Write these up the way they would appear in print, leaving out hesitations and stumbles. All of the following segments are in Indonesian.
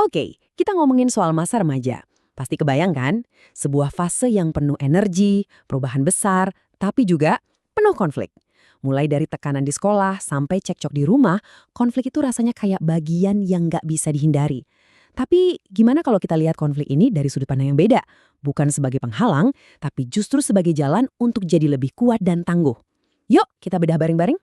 Oke, kita ngomongin soal masa remaja. Pasti kebayang kan? Sebuah fase yang penuh energi, perubahan besar, tapi juga penuh konflik. Mulai dari tekanan di sekolah sampai cekcok di rumah, konflik itu rasanya kayak bagian yang nggak bisa dihindari. Tapi gimana kalau kita lihat konflik ini dari sudut pandang yang beda? Bukan sebagai penghalang, tapi justru sebagai jalan untuk jadi lebih kuat dan tangguh. Yuk, kita bedah bareng-bareng.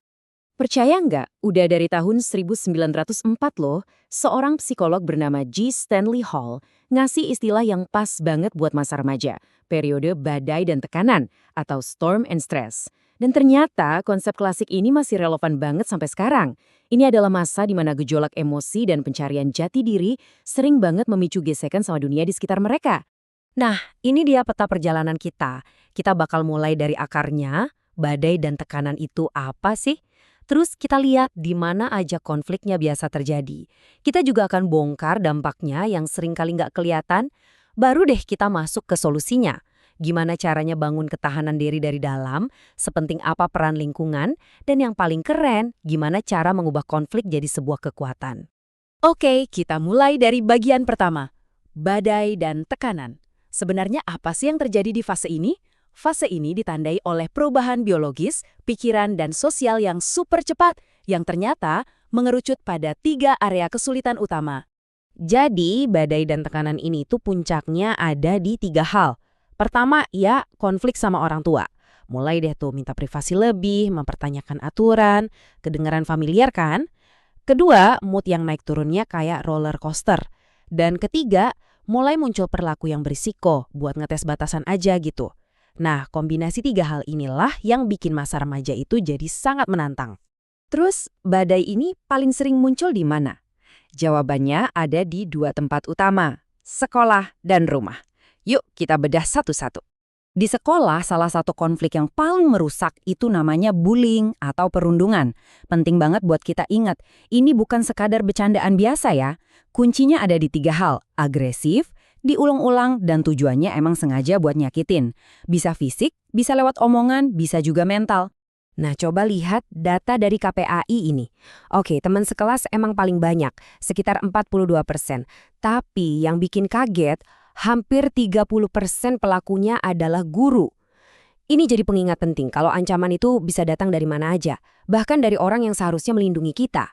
Percaya nggak, udah dari tahun 1904 loh, seorang psikolog bernama G. Stanley Hall ngasih istilah yang pas banget buat masa remaja, periode badai dan tekanan, atau storm and stress. Dan ternyata konsep klasik ini masih relevan banget sampai sekarang. Ini adalah masa di mana gejolak emosi dan pencarian jati diri sering banget memicu gesekan sama dunia di sekitar mereka. Nah, ini dia peta perjalanan kita. Kita bakal mulai dari akarnya, badai dan tekanan itu apa sih? Terus kita lihat di mana aja konfliknya biasa terjadi. Kita juga akan bongkar dampaknya yang sering kali nggak kelihatan. Baru deh kita masuk ke solusinya. Gimana caranya bangun ketahanan diri dari dalam, sepenting apa peran lingkungan, dan yang paling keren, gimana cara mengubah konflik jadi sebuah kekuatan. Oke, kita mulai dari bagian pertama. Badai dan tekanan. Sebenarnya apa sih yang terjadi di fase ini? Fase ini ditandai oleh perubahan biologis, pikiran, dan sosial yang super cepat, yang ternyata mengerucut pada 3 area kesulitan utama. Jadi, badai dan tekanan ini tuh puncaknya ada di 3 hal. Pertama, ya konflik sama orang tua. Mulai deh tuh minta privasi lebih, mempertanyakan aturan, kedengaran familiar kan? Kedua, mood yang naik turunnya kayak roller coaster. Dan ketiga, mulai muncul perilaku yang berisiko buat ngetes batasan aja gitu. Nah, kombinasi 3 hal inilah yang bikin masa remaja itu jadi sangat menantang. Terus, badai ini paling sering muncul di mana? Jawabannya ada di 2 tempat utama, sekolah dan rumah. Yuk, kita bedah satu-satu. Di sekolah, salah satu konflik yang paling merusak itu namanya bullying atau perundungan. Penting banget buat kita ingat, ini bukan sekadar bercandaan biasa ya. Kuncinya ada di 3 hal, agresif, diulang-ulang, dan tujuannya emang sengaja buat nyakitin. Bisa fisik, bisa lewat omongan, bisa juga mental. Nah, coba lihat data dari KPAI ini. Oke, teman sekelas emang paling banyak, sekitar 42%. Tapi yang bikin kaget, hampir 30% pelakunya adalah guru. Ini jadi pengingat penting kalau ancaman itu bisa datang dari mana aja, bahkan dari orang yang seharusnya melindungi kita.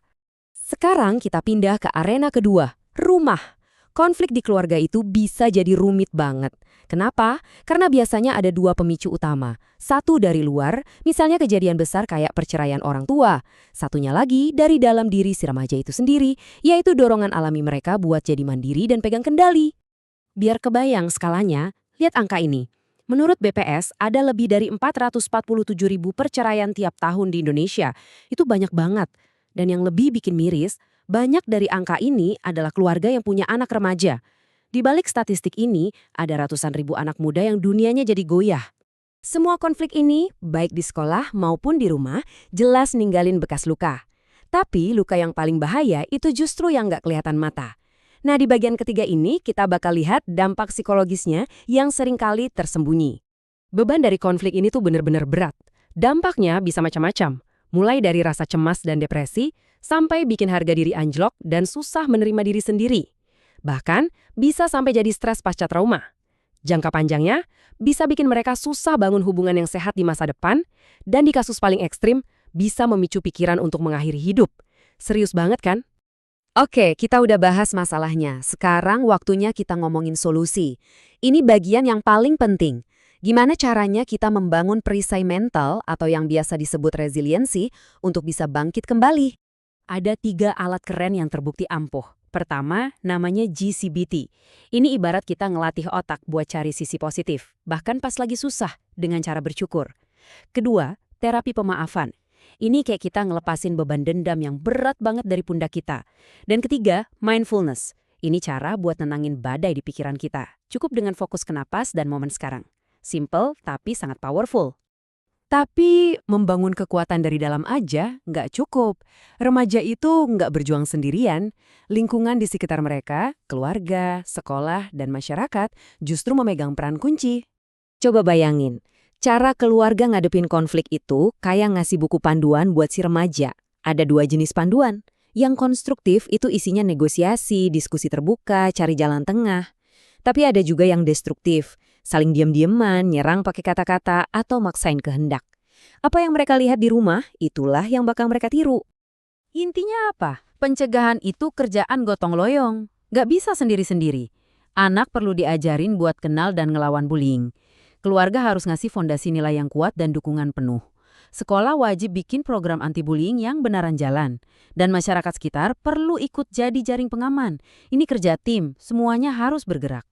Sekarang kita pindah ke arena kedua, rumah. Konflik di keluarga itu bisa jadi rumit banget. Kenapa? Karena biasanya ada 2 pemicu utama. Satu dari luar, misalnya kejadian besar kayak perceraian orang tua. Satunya lagi dari dalam diri si remaja itu sendiri, yaitu dorongan alami mereka buat jadi mandiri dan pegang kendali. Biar kebayang skalanya, lihat angka ini. Menurut BPS, ada lebih dari 447.000 perceraian tiap tahun di Indonesia. Itu banyak banget. Dan yang lebih bikin miris, banyak dari angka ini adalah keluarga yang punya anak remaja. Di balik statistik ini, ada ratusan ribu anak muda yang dunianya jadi goyah. Semua konflik ini, baik di sekolah maupun di rumah, jelas ninggalin bekas luka. Tapi luka yang paling bahaya itu justru yang nggak kelihatan mata. Nah, di bagian ketiga ini kita bakal lihat dampak psikologisnya yang seringkali tersembunyi. Beban dari konflik ini tuh bener-bener berat. Dampaknya bisa macam-macam. Mulai dari rasa cemas dan depresi, sampai bikin harga diri anjlok dan susah menerima diri sendiri. Bahkan, bisa sampai jadi stres pasca trauma. Jangka panjangnya, bisa bikin mereka susah bangun hubungan yang sehat di masa depan, dan di kasus paling ekstrim, bisa memicu pikiran untuk mengakhiri hidup. Serius banget kan? Oke, kita udah bahas masalahnya. Sekarang waktunya kita ngomongin solusi. Ini bagian yang paling penting. Gimana caranya kita membangun perisai mental atau yang biasa disebut resiliensi untuk bisa bangkit kembali? Ada 3 alat keren yang terbukti ampuh. Pertama, namanya GCBT. Ini ibarat kita ngelatih otak buat cari sisi positif, bahkan pas lagi susah, dengan cara bersyukur. Kedua, terapi pemaafan. Ini kayak kita ngelepasin beban dendam yang berat banget dari pundak kita. Dan ketiga, mindfulness. Ini cara buat nenangin badai di pikiran kita. Cukup dengan fokus ke napas dan momen sekarang. Simple, tapi sangat powerful. Tapi membangun kekuatan dari dalam aja nggak cukup. Remaja itu nggak berjuang sendirian. Lingkungan di sekitar mereka, keluarga, sekolah, dan masyarakat justru memegang peran kunci. Coba bayangin, cara keluarga ngadepin konflik itu kayak ngasih buku panduan buat si remaja. Ada 2 jenis panduan. Yang konstruktif itu isinya negosiasi, diskusi terbuka, cari jalan tengah. Tapi ada juga yang destruktif, saling diam-diaman, nyerang pakai kata-kata, atau maksain kehendak. Apa yang mereka lihat di rumah, itulah yang bakal mereka tiru. Intinya apa? Pencegahan itu kerjaan gotong loyong. Gak bisa sendiri-sendiri. Anak perlu diajarin buat kenal dan ngelawan bullying. Keluarga harus ngasih fondasi nilai yang kuat dan dukungan penuh. Sekolah wajib bikin program anti-bullying yang benaran jalan. Dan masyarakat sekitar perlu ikut jadi jaring pengaman. Ini kerja tim, semuanya harus bergerak.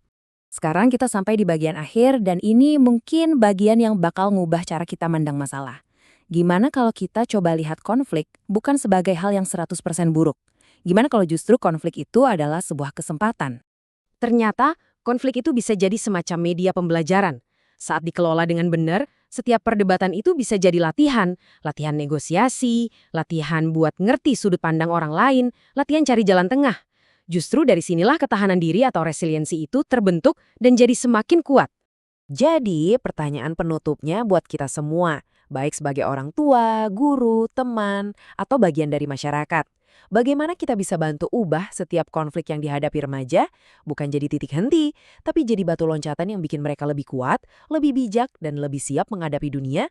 Sekarang kita sampai di bagian akhir dan ini mungkin bagian yang bakal ngubah cara kita mandang masalah. Gimana kalau kita coba lihat konflik bukan sebagai hal yang 100% buruk? Gimana kalau justru konflik itu adalah sebuah kesempatan? Ternyata, konflik itu bisa jadi semacam media pembelajaran. Saat dikelola dengan benar, setiap perdebatan itu bisa jadi latihan. Latihan negosiasi, latihan buat ngerti sudut pandang orang lain, latihan cari jalan tengah. Justru dari sinilah ketahanan diri atau resiliensi itu terbentuk dan jadi semakin kuat. Jadi, pertanyaan penutupnya buat kita semua, baik sebagai orang tua, guru, teman, atau bagian dari masyarakat. Bagaimana kita bisa bantu ubah setiap konflik yang dihadapi remaja, bukan jadi titik henti, tapi jadi batu loncatan yang bikin mereka lebih kuat, lebih bijak, dan lebih siap menghadapi dunia